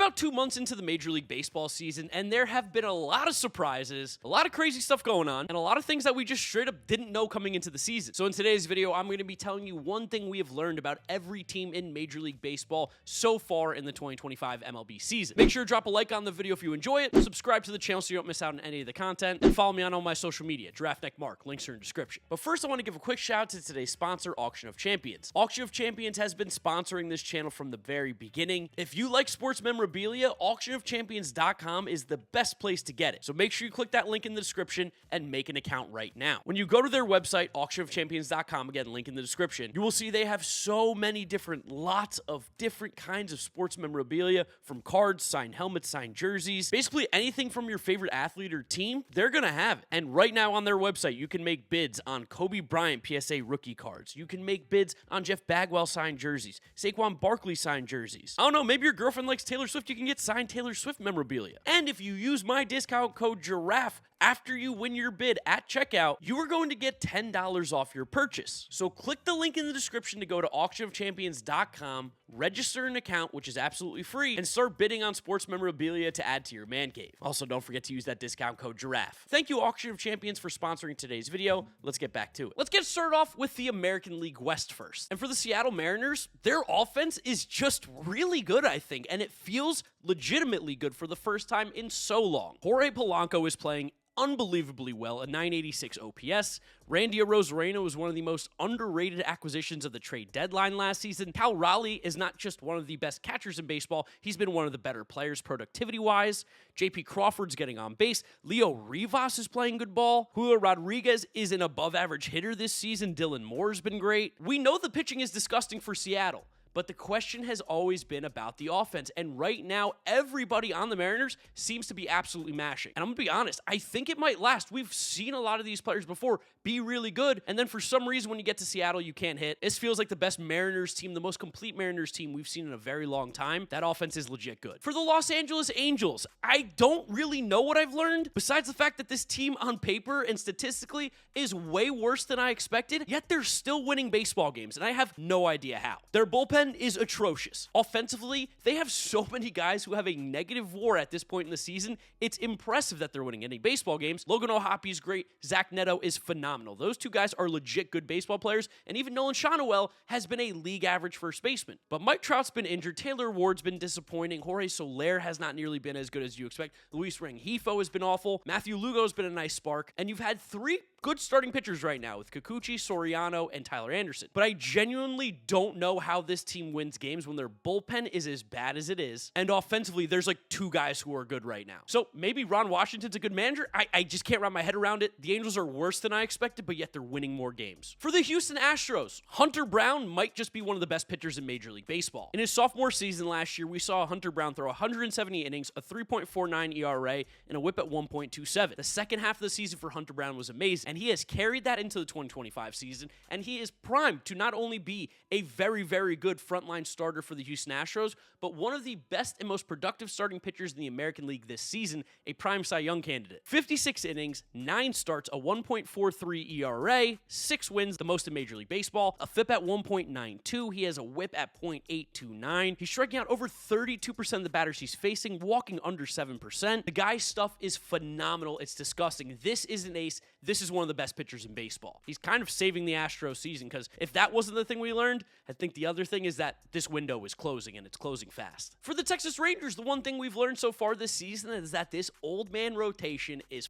about 2 months into the Major League Baseball season, and there have been a lot of surprises, a lot of crazy stuff going on, and a lot of things that we just straight up didn't know coming into the season. So in today's video, I'm going to be telling you one thing we have learned about every team in Major League Baseball so far in the 2025 MLB season. Make sure to drop a like on the video if you enjoy it, subscribe to the channel so you don't miss out on any of the content, and follow me on all my social media, GiraffeNeckMarc, links are in the description. But first, I want to give a quick shout out to today's sponsor, Auction of Champions. Auction of Champions has been sponsoring this channel from the very beginning. If you like sports memorabilia, auctionofchampions.com is the best place to get it. So make sure you click that link in the description and make an account right now. When you go to their website, auctionofchampions.com, again, link in the description, you will see they have so many lots of different kinds of sports memorabilia, from cards, signed helmets, signed jerseys, basically anything from your favorite athlete or team, they're gonna have it. And right now on their website, you can make bids on Kobe Bryant PSA rookie cards. You can make bids on Jeff Bagwell signed jerseys, Saquon Barkley signed jerseys. I don't know, maybe your girlfriend likes Taylor Swift, you can get signed Taylor Swift memorabilia. And if you use my discount code GIRAFFE after you win your bid at checkout, you are going to get $10 off your purchase. So click the link in the description to go to auctionofchampions.com, register an account, which is absolutely free, and start bidding on sports memorabilia to add to your man cave. Also, don't forget to use that discount code GIRAFFE. Thank you, Auction of Champions, for sponsoring today's video. Let's get back to it. Let's get started off with the American League West first. And for the Seattle Mariners, their offense is just really good, I think, and it feels legitimately good for the first time in so long. Jorge Polanco is playing unbelievably well, a 986 OPS. Randy Arozarena is one of the most underrated acquisitions of the trade deadline last season. Cal Raleigh is not just one of the best catchers in baseball, he's been one of the better players productivity-wise. JP Crawford's getting on base. Leo Rivas is playing good ball. Julio Rodriguez is an above-average hitter this season. Dylan Moore's been great. We know the pitching is disgusting for Seattle, but the question has always been about the offense, and right now, everybody on the Mariners seems to be absolutely mashing. And I'm gonna be honest, I think it might last. We've seen a lot of these players before be really good, and then for some reason, when you get to Seattle, you can't hit. This feels like the best Mariners team, the most complete Mariners team we've seen in a very long time. That offense is legit good. For the Los Angeles Angels, I don't really know what I've learned, besides the fact that this team on paper and statistically is way worse than I expected, yet they're still winning baseball games, and I have no idea how. Their bullpen is atrocious. Offensively, they have so many guys who have a negative WAR at this point in the season. It's impressive that they're winning any baseball games. Logan O'Hoppe is great. Zach Neto is phenomenal. Those two guys are legit good baseball players, and even Nolan Schanuel has been a league average first baseman. But Mike Trout's been injured. Taylor Ward's been disappointing. Jorge Soler has not nearly been as good as you expect. Luis Rengifo has been awful. Matthew Lugo's been a nice spark. And you've had three good starting pitchers right now with Kikuchi, Soriano, and Tyler Anderson. But I genuinely don't know how this team wins games when their bullpen is as bad as it is, and offensively, there's like two guys who are good right now. So maybe Ron Washington's a good manager. I just can't wrap my head around it. The Angels are worse than I expected, but yet they're winning more games. For the Houston Astros, Hunter Brown might just be one of the best pitchers in Major League Baseball. In his sophomore season last year, we saw Hunter Brown throw 170 innings, a 3.49 ERA, and a whip at 1.27. The second half of the season for Hunter Brown was amazing, and he has carried that into the 2025 season, and he is primed to not only be a very, very good frontline starter for the Houston Astros, but one of the best and most productive starting pitchers in the American League this season, a prime Cy Young candidate. 56 innings, 9 starts, a 1.43 ERA, 6 wins, the most in Major League Baseball, a FIP at 1.92, he has a whip at .829, he's striking out over 32% of the batters he's facing, walking under 7%. The guy's stuff is phenomenal, it's disgusting. This is an ace, this is one of the best pitchers in baseball. He's kind of saving the Astros season, because if that wasn't the thing we learned, I think the other thing is that this window is closing, and it's closing fast. For the Texas Rangers, the one thing we've learned so far this season is that this old man rotation is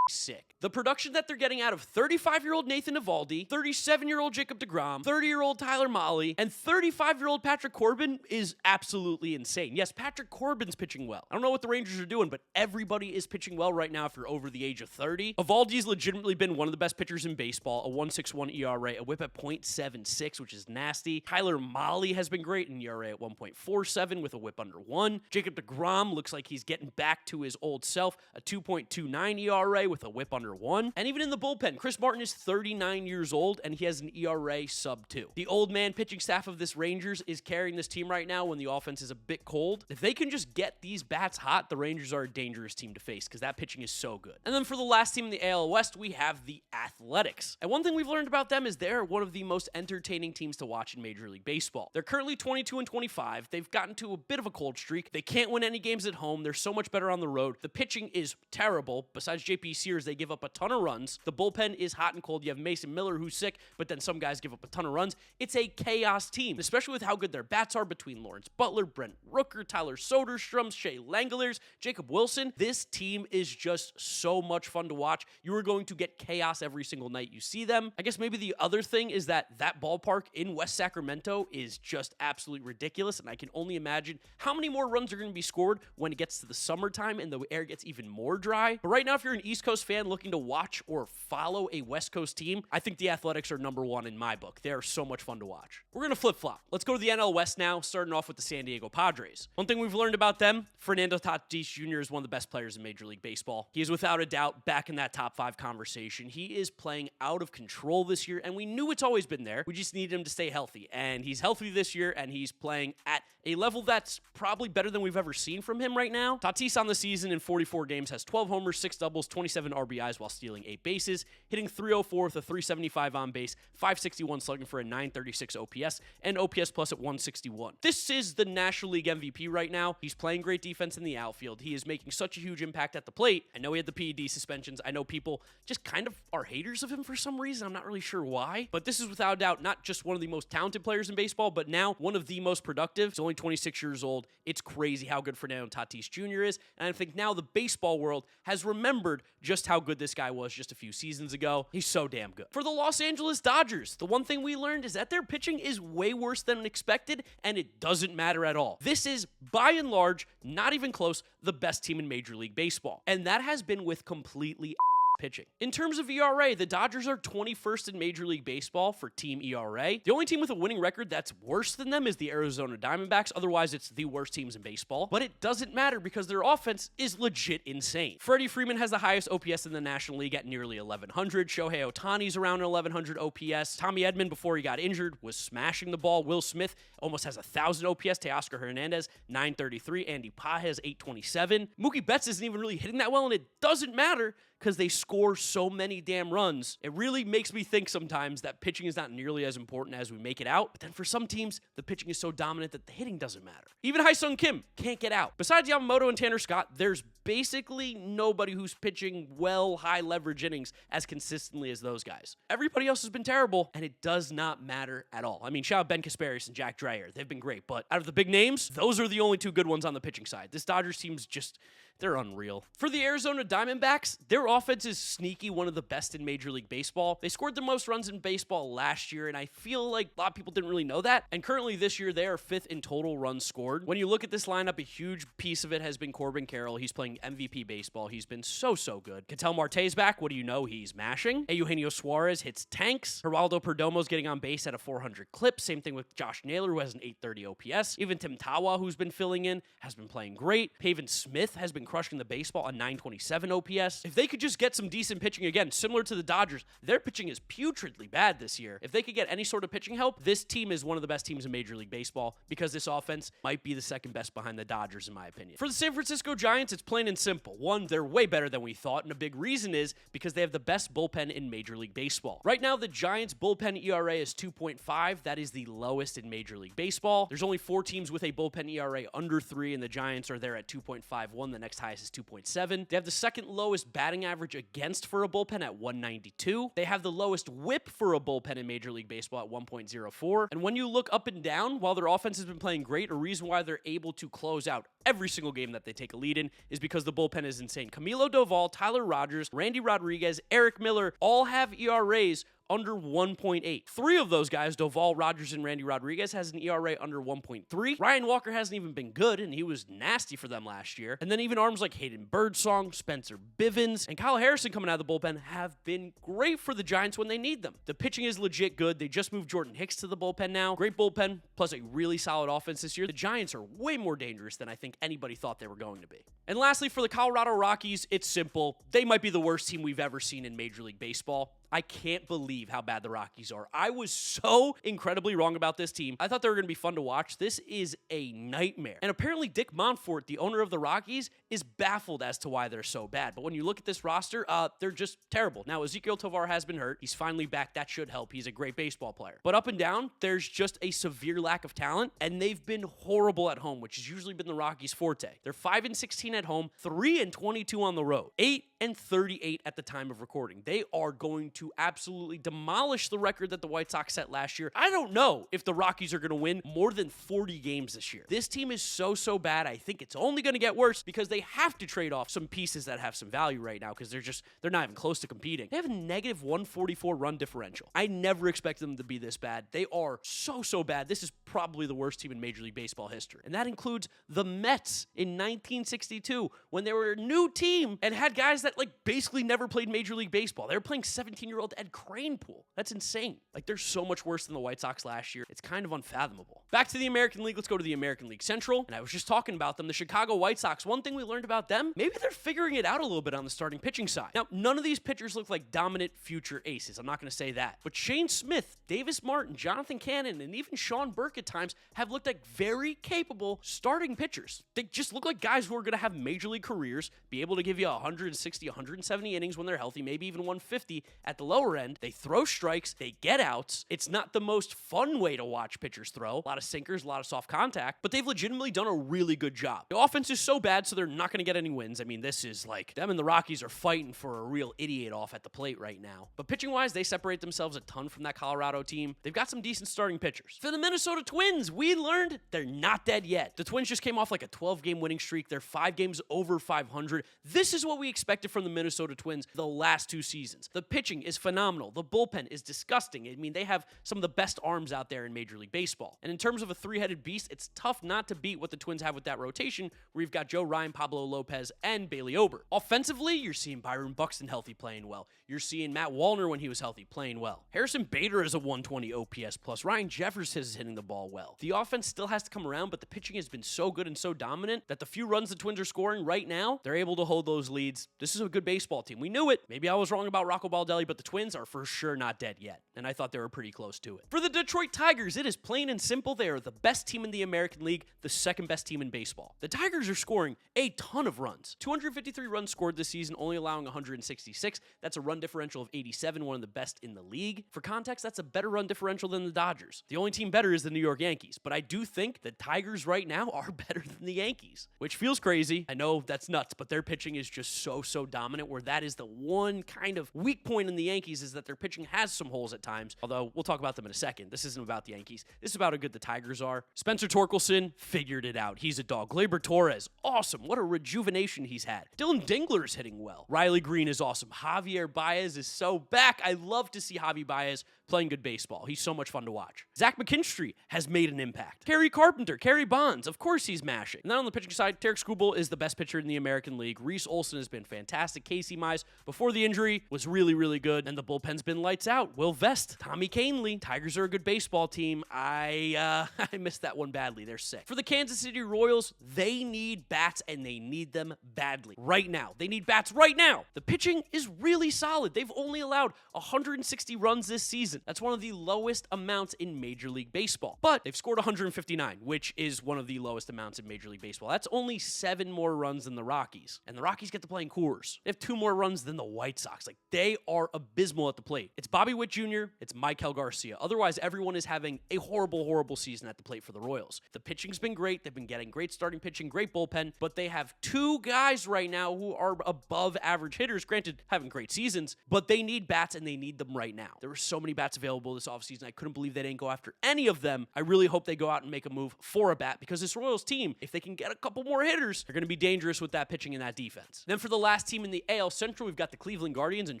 sick. The production that they're getting out of 35-year-old Nathan Eovaldi, 37-year-old Jacob deGrom, 30-year-old Tyler Mahle, and 35-year-old Patrick Corbin is absolutely insane. Yes, Patrick Corbin's pitching well. I don't know what the Rangers are doing, but everybody is pitching well right now if you're over the age of 30. Eovaldi's legitimately been one of the best pitchers in baseball, a 1.61 ERA, a whip at .76, which is nasty. Tyler Mahle has been great, an ERA at 1.47 with a whip under 1. Jacob deGrom looks like he's getting back to his old self, a 2.29 ERA with a whip under number 1. And even in the bullpen, Chris Martin is 39 years old, and he has an ERA sub-2. The old man pitching staff of this Rangers is carrying this team right now when the offense is a bit cold. If they can just get these bats hot, the Rangers are a dangerous team to face because that pitching is so good. And then for the last team in the AL West, we have the Athletics. And one thing we've learned about them is they're one of the most entertaining teams to watch in Major League Baseball. They're currently 22-25. They've gotten to a bit of a cold streak. They can't win any games at home. They're so much better on the road. The pitching is terrible. Besides JP Sears, they give up a ton of runs. The bullpen is hot and cold. You have Mason Miller, who's sick, but then some guys give up a ton of runs. It's a chaos team, especially with how good their bats are between Lawrence Butler, Brent Rooker, Tyler Soderstrom, Shea Langoliers, Jacob Wilson. This team is just so much fun to watch. You are going to get chaos every single night you see them. I guess maybe the other thing is that ballpark in West Sacramento is just absolutely ridiculous, and I can only imagine how many more runs are going to be scored when it gets to the summertime and the air gets even more dry. But right now, if you're an East Coast fan looking to watch or follow a West Coast team, I think the Athletics are number 1 in my book. They are so much fun to watch. We're going to flip-flop. Let's go to the NL West now, starting off with the San Diego Padres. One thing we've learned about them, Fernando Tatis Jr. is one of the best players in Major League Baseball. He is without a doubt back in that top 5 conversation. He is playing out of control this year, and we knew it's always been there. We just needed him to stay healthy, and he's healthy this year, and he's playing at a level that's probably better than we've ever seen from him right now. Tatis on the season in 44 games has 12 homers, 6 doubles, 27 RBIs while stealing 8 bases, hitting .304 with a .375 on base, .561 slugging for a .936 OPS, and OPS plus at 161. This is the National League MVP right now. He's playing great defense in the outfield. He is making such a huge impact at the plate. I know he had the PED suspensions. I know people just kind of are haters of him for some reason. I'm not really sure why. But this is without doubt not just one of the most talented players in baseball, but now one of the most productive. He's only 26 years old. It's crazy how good Fernando Tatis Jr. is. And I think now the baseball world has remembered just how good this guy was just a few seasons ago. He's so damn good. For the Los Angeles Dodgers, the one thing we learned is that their pitching is way worse than expected, and it doesn't matter at all. This is, by and large, not even close, the best team in Major League Baseball. And that has been with completely pitching. In terms of ERA, the Dodgers are 21st in Major League Baseball for team ERA. The only team with a winning record that's worse than them is the Arizona Diamondbacks. Otherwise, it's the worst teams in baseball. But it doesn't matter because their offense is legit insane. Freddie Freeman has the highest OPS in the National League at nearly 1,100. Shohei Ohtani's around 1,100 OPS. Tommy Edman, before he got injured, was smashing the ball. Will Smith almost has 1,000 OPS. Teoscar Hernandez, 933. Andy Pages, 827. Mookie Betts isn't even really hitting that well, and it doesn't matter because they score so many damn runs. It really makes me think sometimes that pitching is not nearly as important as we make it out. But then for some teams, the pitching is so dominant that the hitting doesn't matter. Even Hyun-Sung Kim can't get out. Besides Yamamoto and Tanner Scott, there's basically nobody who's pitching well high leverage innings as consistently as those guys. Everybody else has been terrible, and it does not matter at all. I mean, shout out Ben Kasparis and Jack Dreyer. They've been great, but out of the big names, those are the only 2 good ones on the pitching side. This Dodgers team's just, they're unreal. For the Arizona Diamondbacks, their offense is sneaky one of the best in Major League Baseball. They scored the most runs in baseball last year, and I feel like a lot of people didn't really know that. And currently this year, they are 5th in total runs scored. When you look at this lineup, a huge piece of it has been Corbin Carroll. He's playing MVP baseball. He's been so good. Ketel Marte's back. What do you know? He's mashing. Eugenio Suarez hits tanks. Geraldo Perdomo's getting on base at a 400 clip. Same thing with Josh Naylor, who has an 830 OPS. Even Tim Tawa, who's been filling in, has been playing great. Pavin Smith has been crushing the baseball, a 927 OPS. If they could just get some decent pitching again, similar to the Dodgers, their pitching is putridly bad this year. If they could get any sort of pitching help, this team is one of the best teams in Major League Baseball because this offense might be the second best behind the Dodgers, in my opinion. For the San Francisco Giants, it's plain and simple. One, they're way better than we thought, and a big reason is because they have the best bullpen in Major League Baseball. Right now, the Giants' bullpen ERA is 2.5. That is the lowest in Major League Baseball. There's only 4 teams with a bullpen ERA under 3, and the Giants are there at 2.51. The next highest is 2.7. They have the second lowest batting average against for a bullpen at 192. They have the lowest whip for a bullpen in Major League Baseball at 1.04. And when you look up and down, while their offense has been playing great, a reason why they're able to close out every single game that they take a lead in is because the bullpen is insane. Camilo Doval, Tyler Rogers, Randy Rodriguez, Eric Miller all have ERAs under 1.8. Three of those guys, Doval, Rogers, and Randy Rodriguez, has an ERA under 1.3. Ryan Walker hasn't even been good, and he was nasty for them last year. And then even arms like Hayden Birdsong, Spencer Bivens, and Kyle Harrison coming out of the bullpen have been great for the Giants when they need them. The pitching is legit good. They just moved Jordan Hicks to the bullpen now. Great bullpen, plus a really solid offense this year. The Giants are way more dangerous than I think anybody thought they were going to be. And lastly, for the Colorado Rockies, it's simple. They might be the worst team we've ever seen in Major League Baseball. I can't believe how bad the Rockies are. I was so incredibly wrong about this team. I thought they were going to be fun to watch. This is a nightmare. And apparently Dick Monfort, the owner of the Rockies, is baffled as to why they're so bad. But when you look at this roster, they're just terrible. Now, Ezequiel Tovar has been hurt. He's finally back. That should help. He's a great baseball player. But up and down, there's just a severe lack of talent, and they've been horrible at home, which has usually been the Rockies' forte. They're 5-16 at home, 3-22 on the road, 8-38 at the time of recording. They are going to absolutely demolish the record that the White Sox set last year. I don't know if the Rockies are going to win more than 40 games this year. This team is so bad. I think it's only going to get worse because they have to trade off some pieces that have some value right now because they're not even close to competing. They have a negative 144 run differential. I never expected them to be this bad. They are so bad. This is probably the worst team in Major League Baseball history. And that includes the Mets in 1962 when they were a new team and had guys that basically never played Major League Baseball. They were playing 17-year-old Ed Kranepool. That's insane. They're so much worse than the White Sox last year. It's kind of unfathomable. Back to the American League. Let's go to the American League Central. And I was just talking about them. The Chicago White Sox, one thing we learned about them, maybe they're figuring it out a little bit on the starting pitching side. Now, none of these pitchers look like dominant future aces. I'm not going to say that. But Shane Smith, Davis Martin, Jonathan Cannon, and even Sean Burke at times have looked like very capable starting pitchers. They just look like guys who are going to have major league careers, be able to give you 160, 170 innings when they're healthy, maybe even 150 at the lower end. They throw strikes, they get outs. It's not the most fun way to watch pitchers throw. A lot of sinkers, a lot of soft contact, but they've legitimately done a really good job. The offense is so bad, so they're not going to get any wins. I mean, this is them and the Rockies are fighting for a real idiot off at the plate right now. But pitching-wise, they separate themselves a ton from that Colorado team. They've got some decent starting pitchers. For the Minnesota Twins, we learned they're not dead yet. The Twins just came off a 12-game winning streak. They're 5 games over 500. This is what we expected from the Minnesota Twins the last 2 seasons. The pitching is phenomenal. The bullpen is disgusting. I mean, they have some of the best arms out there in Major League Baseball. And in terms of a three-headed beast, it's tough not to beat what the Twins have with that rotation, where you've got Joe Ryan, Pablo Lopez, and Bailey Ober. Offensively, you're seeing Byron Buxton healthy playing well. You're seeing Matt Wallner when he was healthy playing well. Harrison Bader is a 120 OPS plus. Ryan Jeffers is hitting the ball well. The offense still has to come around, but the pitching has been so good and so dominant that the few runs the Twins are scoring right now, they're able to hold those leads. This is a good baseball team. We knew it. Maybe I was wrong about Rocco Baldelli, but the Twins are for sure not dead yet, and I thought they were pretty close to it. For the Detroit Tigers, it is plain and simple. They are the best team in the American League, the second best team in baseball. The Tigers are scoring a ton of runs. 253 runs scored this season, only allowing 166. That's a run differential of 87, one of the best in the league. For context, that's a better run differential than the Dodgers. The only team better is the New York Yankees, but I do think the Tigers right now are better than the Yankees, which feels crazy. I know that's nuts, but their pitching is just so dominant, where that is the one kind of weak point in the Yankees, is that their pitching has some holes at times, although we'll talk about them in a second. This isn't about the Yankees. This is about how good the Tigers are. Spencer Torkelson figured it out. He's a dog. Gleyber Torres, awesome. What a rejuvenation he's had. Dylan Dingler's hitting well. Riley Green is awesome. Javier Baez is so back. I love to see Javi Baez playing good baseball. He's so much fun to watch. Zach McKinstry has made an impact. Kerry Carpenter, Kerry Bonds, of course he's mashing. And then on the pitching side, Tarek Skubal is the best pitcher in the American League. Reese Olson has been fantastic. Casey Mize, before the injury, was really good. And the bullpen's been lights out. Will Vest, Tommy Kahnle. Tigers are a good baseball team. I missed that one badly. They're sick. For the Kansas City Royals, they need bats, and they need them badly. Right now. They need bats right now. The pitching is really solid. They've only allowed 160 runs this season. That's one of the lowest amounts in Major League Baseball. But they've scored 159, which is one of the lowest amounts in Major League Baseball. That's only 7 more runs than the Rockies. And the Rockies get to play in Coors. They have 2 more runs than the White Sox. They are abysmal at the plate. It's Bobby Witt Jr., it's Maikel Garcia. Otherwise, everyone is having a horrible season at the plate for the Royals. The pitching's been great. They've been getting great starting pitching, great bullpen, but they have 2 guys right now who are above average hitters, granted, having great seasons, but they need bats, and they need them right now. There were so many bats available this offseason. I couldn't believe they didn't go after any of them. I really hope they go out and make a move for a bat, because this Royals team, if they can get a couple more hitters, they're going to be dangerous with that pitching and that defense. Then for the last team in the AL Central, we've got the Cleveland Guardians, and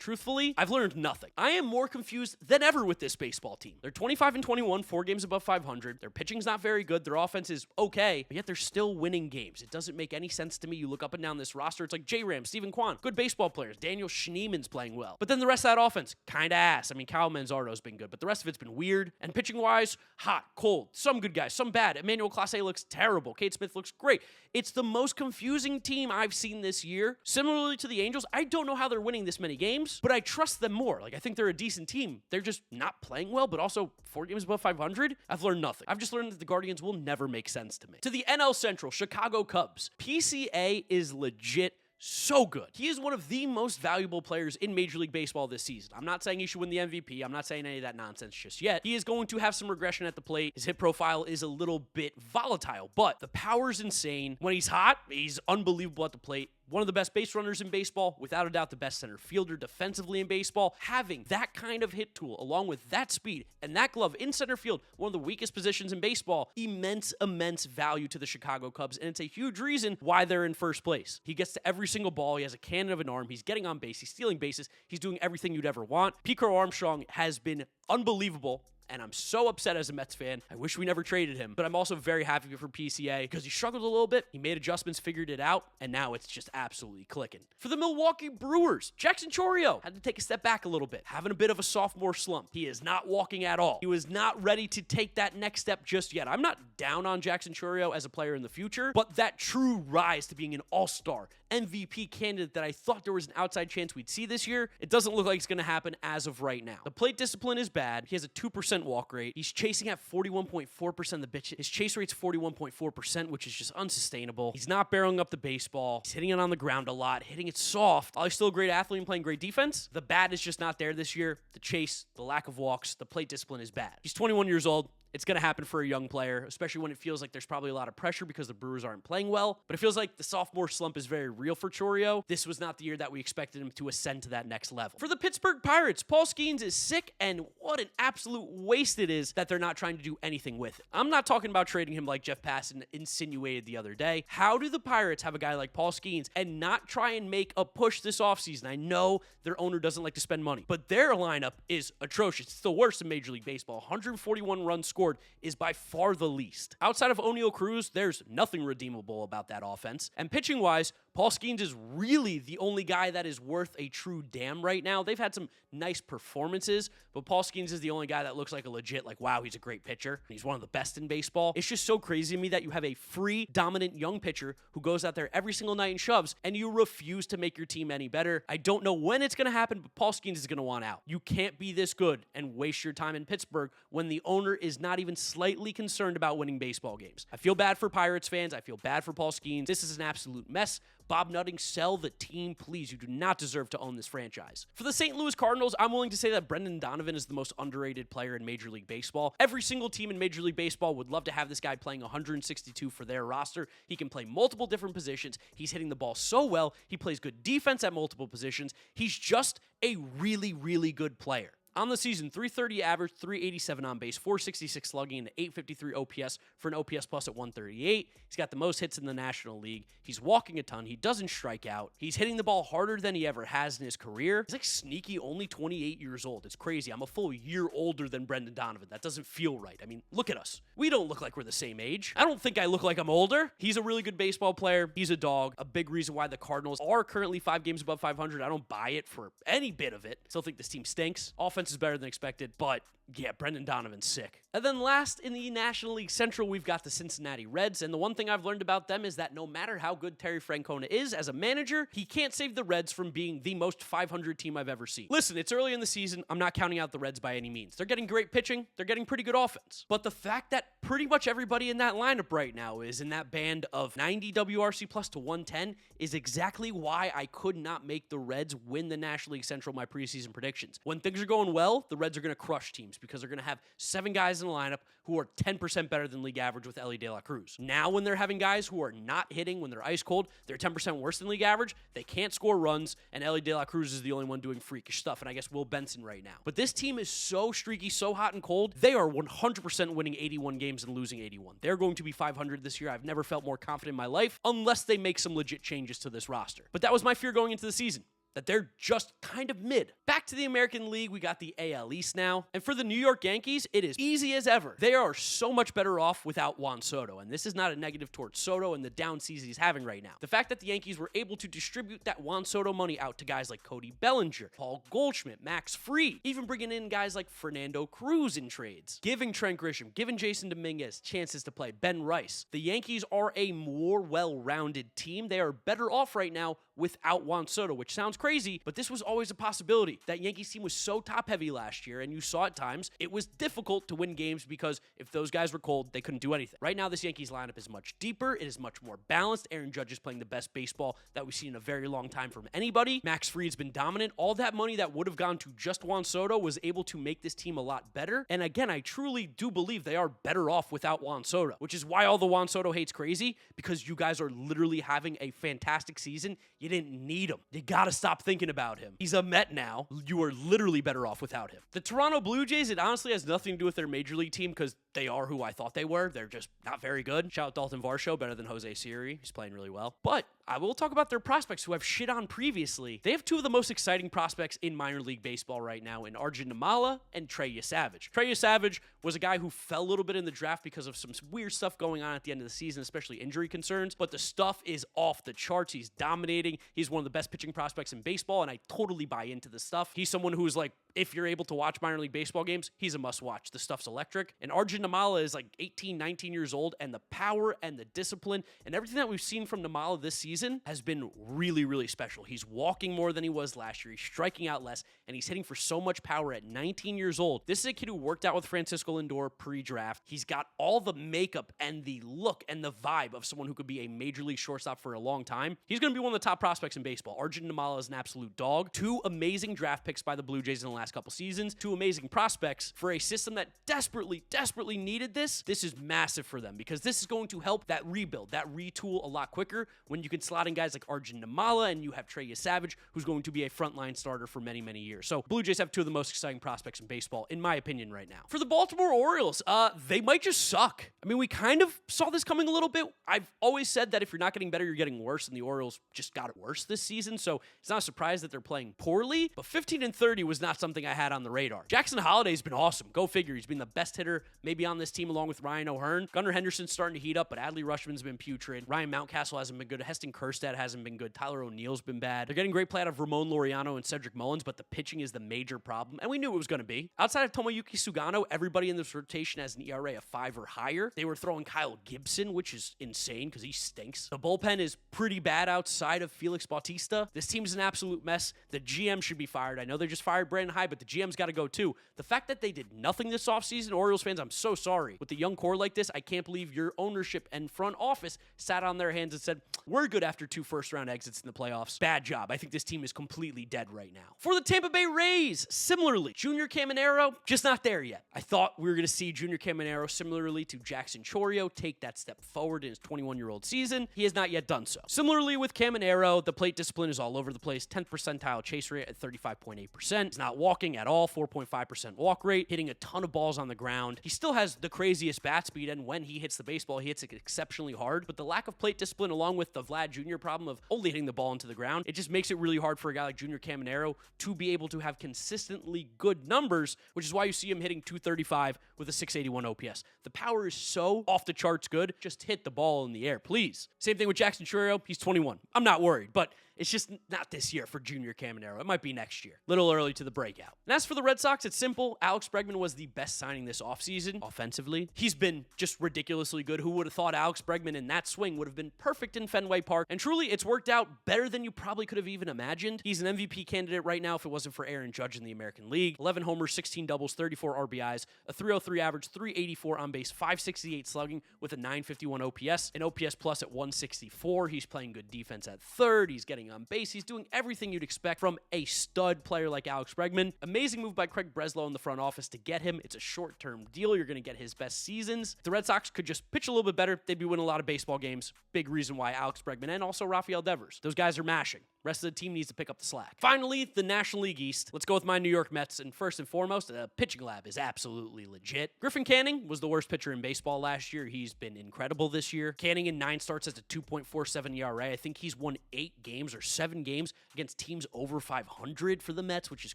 truthfully, I've learned nothing. I am more confused than ever with this baseball team. They're 25-21, 4 games above 500. Their pitching's not very good. Their offense is okay, but yet they're still winning games. It doesn't make any sense to me. You look up and down this roster, it's like J-Ram, Steven Kwan, good baseball players. Daniel Schneeman's playing well. But then the rest of that offense, kind of ass. I mean, Kyle Manzardo's been good, but the rest of it's been weird. And pitching-wise, hot, cold, some good guys, some bad. Emmanuel Clase looks terrible. Cade Smith looks great. It's the most confusing team I've seen this year. Similarly to the Angels, I don't know how they're winning this many games, but I trust them more. Like, I think they're a decent team. They're just not playing well, but also 4 games above 500. I've learned nothing. I've just learned that the Guardians will never make sense to me. To the NL Central, Chicago Cubs. PCA is legit so good. He is one of the most valuable players in Major League Baseball this season. I'm not saying he should win the MVP. I'm not saying any of that nonsense just yet. He is going to have some regression at the plate. His hit profile is a little bit volatile, but the power is insane. When he's hot, he's unbelievable at the plate. One of the best base runners in baseball, without a doubt the best center fielder defensively in baseball. Having that kind of hit tool along with that speed and that glove in center field, one of the weakest positions in baseball, immense value to the Chicago Cubs, and it's a huge reason why they're in first place. He gets to every single ball. He has a cannon of an arm. He's getting on base. He's stealing bases. He's doing everything you'd ever want. Pico Armstrong has been unbelievable. And I'm so upset as a Mets fan. I wish we never traded him. But I'm also very happy for PCA because he struggled a little bit. He made adjustments, figured it out, and now it's just absolutely clicking. For the Milwaukee Brewers, Jackson Chourio had to take a step back a little bit, having a bit of a sophomore slump. He is not walking at all. He was not ready to take that next step just yet. I'm not down on Jackson Chourio as a player in the future, but that true rise to being an all-star MVP candidate that I thought there was an outside chance we'd see this year, it doesn't look like it's going to happen as of right now. The plate discipline is bad. He has a 2% walk rate. He's chasing at 41.4% of the pitch. His chase rate's 41.4%, which is just unsustainable. He's not barreling up the baseball. He's hitting it on the ground a lot, hitting it soft. While he's still a great athlete and playing great defense, the bat is just not there this year. The chase, the lack of walks, the plate discipline is bad. He's 21 years old. It's going to happen for a young player, especially when it feels like there's probably a lot of pressure because the Brewers aren't playing well. But it feels like the sophomore slump is very real for Chourio. This was not the year that we expected him to ascend to that next level. For the Pittsburgh Pirates, Paul Skeens is sick, and what an absolute waste it is that they're not trying to do anything with it. I'm not talking about trading him like Jeff Passan insinuated the other day. How do the Pirates have a guy like Paul Skeens and not try and make a push this offseason? I know their owner doesn't like to spend money, but their lineup is atrocious. It's the worst in Major League Baseball. 141 runs scored is by far the least. Outside of O'Neal Cruz, there's nothing redeemable about that offense. And pitching-wise, Paul Skeens is really the only guy that is worth a true damn right now. They've had some nice performances, but Paul Skeens is the only guy that looks like a legit, like, wow, he's a great pitcher. He's one of the best in baseball. It's just so crazy to me that you have a free, dominant young pitcher who goes out there every single night and shoves, and you refuse to make your team any better. I don't know when it's going to happen, but Paul Skeens is going to want out. You can't be this good and waste your time in Pittsburgh when the owner is not even slightly concerned about winning baseball games. I feel bad for Pirates fans. I feel bad for Paul Skeens. This is an absolute mess. Bob Nutting, sell the team, please. You do not deserve to own this franchise. For the St. Louis Cardinals, I'm willing to say that Brendan Donovan is the most underrated player in Major League Baseball. Every single team in Major League Baseball would love to have this guy playing 162 for their roster. He can play multiple different positions. He's hitting the ball so well. He plays good defense at multiple positions. He's just a really, really good player. On the season, 330 average, 387 on base, 466 slugging, and 853 OPS for an OPS plus at 138. He's got the most hits in the National League. He's walking a ton. He doesn't strike out. He's hitting the ball harder than he ever has in his career. He's like sneaky, only 28 years old. It's crazy. I'm a full year older than Brendan Donovan. That doesn't feel right. I mean, look at us. We don't look like we're the same age. I don't think I look like I'm older. He's a really good baseball player. He's a dog. A big reason why the Cardinals are currently 5 games above 500. I don't buy it for any bit of it. Still think this team stinks. Offense is better than expected, but yeah, Brendan Donovan's sick. And then last in the National League Central, we've got the Cincinnati Reds, and the one thing I've learned about them is that no matter how good Terry Francona is as a manager, he can't save the Reds from being the most 500 team I've ever seen. Listen, it's early in the season. I'm not counting out the Reds by any means. They're getting great pitching. They're getting pretty good offense. But the fact that pretty much everybody in that lineup right now is in that band of 90 WRC plus to 110 is exactly why I could not make the Reds win the National League Central my preseason predictions. When things are going well, the Reds are going to crush teams because they're going to have 7 guys in the lineup who are 10% better than league average with Elly De La Cruz. Now, when they're having guys who are not hitting, when they're ice cold, they're 10% worse than league average, they can't score runs, and Elly De La Cruz is the only one doing freakish stuff, and I guess Will Benson right now. But this team is so streaky, so hot and cold, they are 100% winning 81 games and losing 81. They're going to be 500 this year. I've never felt more confident in my life, unless they make some legit changes to this roster. But that was my fear going into the season. that they're just kind of mid. Back to the American League, we got the AL East now. And for the New York Yankees, it is easy as ever. They are so much better off without Juan Soto. And this is not a negative towards Soto and the down season he's having right now. The fact that the Yankees were able to distribute that Juan Soto money out to guys like Cody Bellinger, Paul Goldschmidt, Max Fried, even bringing in guys like Fernando Cruz in trades, giving Trent Grisham, giving Jason Dominguez chances to play, Ben Rice. The Yankees are a more well-rounded team. They are better off right now without Juan Soto, which sounds crazy, but this was always a possibility. That Yankees team was so top-heavy last year, and you saw at times it was difficult to win games because if those guys were cold, they couldn't do anything. Right now, this Yankees lineup is much deeper. It is much more balanced. Aaron Judge is playing the best baseball that we've seen in a very long time from anybody. Max Fried's been dominant. All that money that would have gone to just Juan Soto was able to make this team a lot better. And again, I truly do believe they are better off without Juan Soto, which is why all the Juan Soto hate's crazy, because you guys are literally having a fantastic season. You didn't need him. You gotta stop thinking about him. He's a Met now. You are literally better off without him. The Toronto Blue Jays, it honestly has nothing to do with their major league team because they are who I thought they were. They're just not very good. Shout out Dalton Varsho, better than Jose Siri. He's playing really well. But I will talk about their prospects who I've shit on previously. They have two of the most exciting prospects in minor league baseball right now in Arjun Nimmala and Trey Savage. Trey Savage was a guy who fell a little bit in the draft because of some weird stuff going on at the end of the season, especially injury concerns, but the stuff is off the charts. He's dominating. He's one of the best pitching prospects in baseball, and I totally buy into the stuff. He's someone who's like, if you're able to watch minor league baseball games, he's a must-watch. The stuff's electric. And Arjun Nimmala is like 18, 19 years old, and the power and the discipline and everything that we've seen from Nimmala this season has been really, really special. He's walking more than he was last year. He's striking out less, and he's hitting for so much power at 19 years old. This is a kid who worked out with Francisco Lindor pre-draft. He's got all the makeup and the look and the vibe of someone who could be a major league shortstop for a long time. He's going to be one of the top prospects in baseball. Arjun Nimmala is an absolute dog. Two amazing draft picks by the Blue Jays in the last couple seasons. Two amazing prospects for a system that desperately needed this. This is massive for them because this is going to help that rebuild, that retool a lot quicker when you can slot in guys like Arjun Nimmala and you have Trey Savage, who's going to be a frontline starter for many, many years. So Blue Jays have two of the most exciting prospects in baseball, in my opinion, right now. For the Baltimore Orioles, they might just suck. I mean, we kind of saw this coming a little bit. I've always said that if you're not getting better, you're getting worse, and the Orioles just got it worse this season, so it's not a surprise that they're playing poorly, but 15-30 was not something I had on the radar. Jackson Holliday's been awesome. Go figure. He's been the best hitter maybe on this team along with Ryan O'Hearn. Gunnar Henderson's starting to heat up, but Adley Rutschman's been putrid. Ryan Mountcastle hasn't been good. Heston Kjerstad hasn't been good. Tyler O'Neill's been bad. They're getting great play out of Ramon Laureano and Cedric Mullins, but the pitching is the major problem, and we knew it was going to be. Outside of Tomoyuki Sugano, everybody in this rotation has an ERA of 5 or higher. They were throwing Kyle Gibson, which is insane because he stinks. The bullpen is pretty bad outside of Felix Bautista. This team's an absolute mess. The GM should be fired. I know they just fired Brandon Hyde, but the GM's got to go too. The fact that they did nothing this offseason, Orioles fans, I'm so sorry. With the young core like this, I can't believe your ownership and front office sat on their hands and said, we're good after 2 first-round exits in the playoffs. Bad job. I think this team is completely dead right now. For the Tampa Bay Rays, similarly, Junior Caminero, just not there yet. I thought we were going to see Junior Caminero, similarly to Jackson Chourio, take that step forward in his 21-year-old season. He has not yet done so. Similarly with Caminero, the plate discipline is all over the place. 10th percentile chase rate at 35.8%. He's not walking at all, 4.5% walk rate, hitting a ton of balls on the ground. He still has the craziest bat speed, and when he hits the baseball, he hits it exceptionally hard. But the lack of plate discipline, along with the Vlad Jr. problem of only hitting the ball into the ground, it just makes it really hard for a guy like Junior Caminero to be able to have consistently good numbers, which is why you see him hitting 235 with a 681 OPS. The power is so off the charts good. Just hit the ball in the air, please. Same thing with Jackson Chourio. He's 21. I'm not worried, but it's just not this year for Junior Caminero. It might be next year. Little early to the breakout. And as for the Red Sox, it's simple. Alex Bregman was the best signing this offseason offensively. He's been just ridiculously good. Who would have thought Alex Bregman in that swing would have been perfect in Fenway Park? And truly, it's worked out better than you probably could have even imagined. He's an MVP candidate right now if it wasn't for Aaron Judge in the American League. 11 homers, 16 doubles, 34 RBIs, a 303 average, 384 on base, 568 slugging with a 951 OPS, an OPS plus at 164. He's playing good defense at third. He's getting on base. He's doing everything you'd expect from a stud player like Alex Bregman. Amazing move by Craig Breslow in the front office to get him. It's a short-term deal. You're going to get his best seasons. If the Red Sox could just pitch a little bit better, they'd be winning a lot of baseball games. Big reason why Alex Bregman and also Rafael Devers. Those guys are mashing. Rest of the team needs to pick up the slack. Finally, the National League East. Let's go with my New York Mets, and first and foremost, the pitching lab is absolutely legit. Griffin Canning was the worst pitcher in baseball last year. He's been incredible this year. Canning in 9 starts has a 2.47 ERA. I think he's won 8 games or 7 games against teams over 500 for the Mets, which is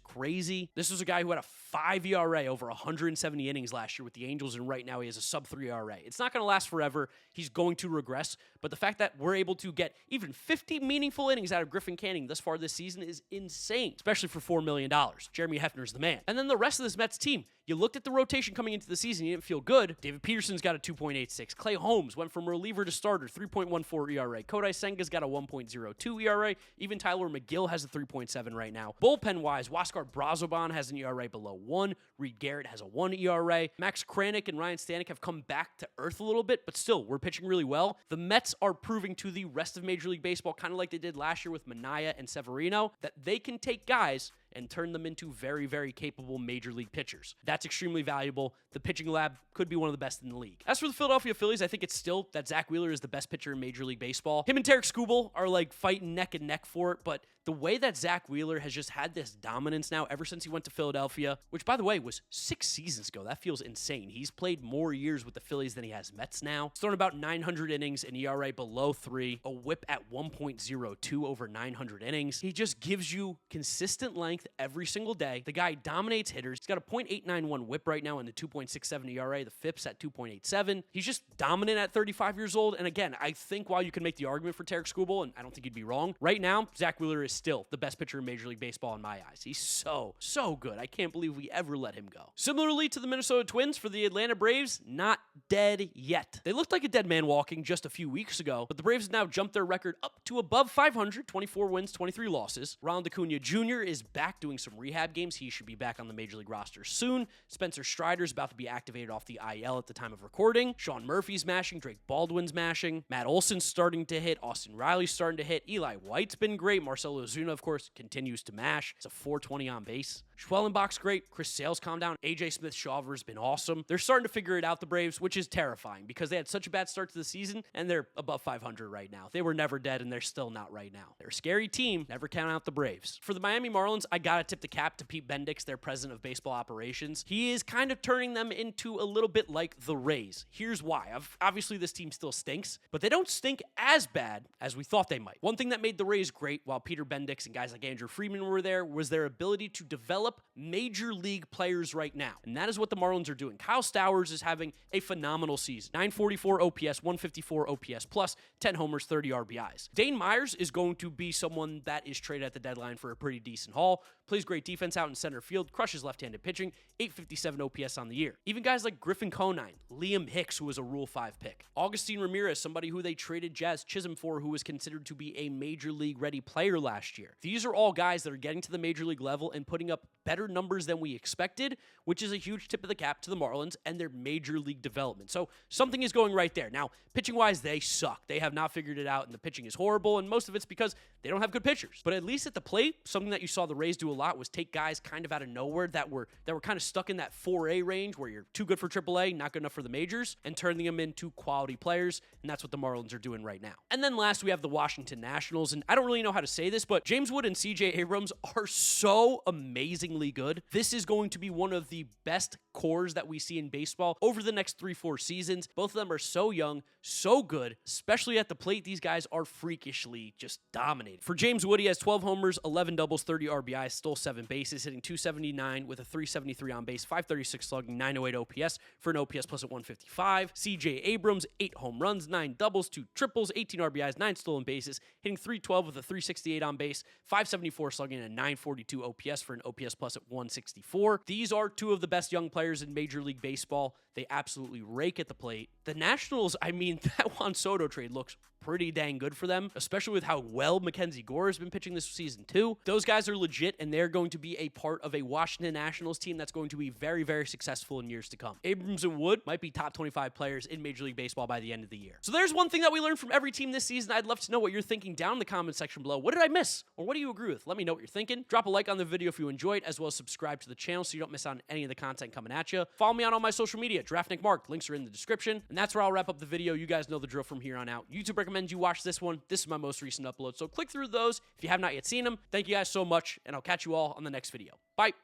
crazy. This was a guy who had a 5 ERA over 170 innings last year with the Angels, and right now he has a sub-3 ERA. It's not going to last forever. He's going to regress, but the fact that we're able to get even 50 meaningful innings out of Griffin Canning thus far this season is insane, especially for $4 million. Jeremy Hefner's the man. And then the rest of this Mets team, you looked at the rotation coming into the season, you didn't feel good. David Peterson's got a 2.86. Clay Holmes went from reliever to starter, 3.14 ERA. Kodai Senga's got a 1.02 ERA. Even Tyler McGill has a 3.7 right now. Bullpen-wise, Huáscar Brazoban has an ERA below 1. Reed Garrett has a 1 ERA. Max Kranick and Ryan Stanek have come back to earth a little bit, but still, we're pitching really well. The Mets are proving to the rest of Major League Baseball, kind of like they did last year with Minaya and Severino, that they can take guys and turn them into very, very capable Major League pitchers. That's extremely valuable. The pitching lab could be one of the best in the league. As for the Philadelphia Phillies, I think it's still that Zach Wheeler is the best pitcher in Major League Baseball. Him and Tarek Skubal are like fighting neck and neck for it, but the way that Zach Wheeler has just had this dominance now ever since he went to Philadelphia, which by the way was 6 seasons ago, that feels insane. He's played more years with the Phillies than he has Mets now. He's thrown about 900 innings, an ERA below 3, a whip at 1.02 over 900 innings. He just gives you consistent length every single day. The guy dominates hitters. He's got a .891 whip right now and a 2.67 ERA. The FIP's at 2.87. He's just dominant at 35 years old. And again, I think while you can make the argument for Tarek Skubal, and I don't think you'd be wrong, right now, Zach Wheeler is still the best pitcher in Major League Baseball in my eyes. He's so good. I can't believe we ever let him go. Similarly to the Minnesota Twins, for the Atlanta Braves, not dead yet. They looked like a dead man walking just a few weeks ago, but the Braves have now jumped their record up to above 500, 24 wins, 23 losses. Ronald Acuna Jr. is back doing some rehab games. He should be back on the Major League roster soon. Spencer Strider's about to be activated off the IL at the time of recording. Sean Murphy's mashing. Drake Baldwin's mashing. Matt Olson's starting to hit. Austin Riley's starting to hit. Eli White's been great. Marcelo Ozuna, of course, continues to mash. It's a 420 on base. Schwellenbach's great. Chris Sale's calmed down. AJ Smith-Shawver's been awesome. They're starting to figure it out, the Braves, which is terrifying because they had such a bad start to the season, and they're above 500 right now. They were never dead, and they're still not right now. They're a scary team. Never count out the Braves. For the Miami Marlins, I gotta tip the cap to Pete Bendix, their president of baseball operations. He is kind of turning them into a little bit like the Rays. Here's why. Obviously, this team still stinks, but they don't stink as bad as we thought they might. One thing that made the Rays great while Peter Bendix and guys like Andrew Friedman were there was their ability to develop major league players right now. And that is what the Marlins are doing. Kyle Stowers is having a phenomenal season. 944 OPS, 154 OPS plus, 10 homers, 30 RBIs. Dane Myers is going to be someone that is traded at the deadline for a pretty decent haul. Plays great defense out in center field, crushes left-handed pitching, 857 OPS on the year. Even guys like Griffin Conine, Liam Hicks, who was a Rule 5 pick, Augustine Ramirez, somebody who they traded Jazz Chisholm for, who was considered to be a major league ready player last year. These are all guys that are getting to the major league level and putting up better numbers than we expected, which is a huge tip of the cap to the Marlins and their major league development. So something is going right there. Now, pitching-wise, they suck. They have not figured it out, and the pitching is horrible, and most of it's because they don't have good pitchers. But at least at the plate, something that you saw the Rays do a lot was take guys kind of out of nowhere that were kind of stuck in that 4A range where you're too good for AAA, not good enough for the majors, and turning them into quality players, and that's what the Marlins are doing right now. And then last, we have the Washington Nationals, and I don't really know how to say this, but James Wood and CJ Abrams are so amazingly good. This is going to be one of the best cores that we see in baseball over the next 3-4 seasons. Both of them are so young, so good, especially at the plate. These guys are freakishly just dominating. For James Wood, he has 12 homers, 11 doubles, 30 RBIs, stole 7 bases, hitting .279 with a .373 on base, .536 slugging, .908 OPS for an OPS plus at 155. CJ Abrams, 8 home runs, 9 doubles, 2 triples, 18 RBIs, 9 stolen bases, hitting .312 with a .368 on base, .574 slugging, and a .942 OPS for an OPS plus at 164. These are two of the best young players in Major League Baseball. They absolutely rake at the plate. The Nationals, I mean, that Juan Soto trade looks pretty dang good for them, especially with how well Mackenzie Gore has been pitching this season too. Those guys are legit, and they're going to be a part of a Washington Nationals team that's going to be very, very successful in years to come. Abrams and Wood might be top 25 players in Major League Baseball by the end of the year. So there's one thing that we learned from every team this season. I'd love to know what you're thinking down in the comment section below. What did I miss? Or what do you agree with? Let me know what you're thinking. Drop a like on the video if you enjoyed, as well as subscribe to the channel so you don't miss out on any of the content coming at you. Follow me on all my social media, GiraffeNeckMarc. Links are in the description. And that's where I'll wrap up the video. You guys know the drill from here on out. YouTube recommend recommend you watch this one. This is my most recent upload. So click through those if you have not yet seen them. Thank you guys so much, and I'll catch you all on the next video. Bye.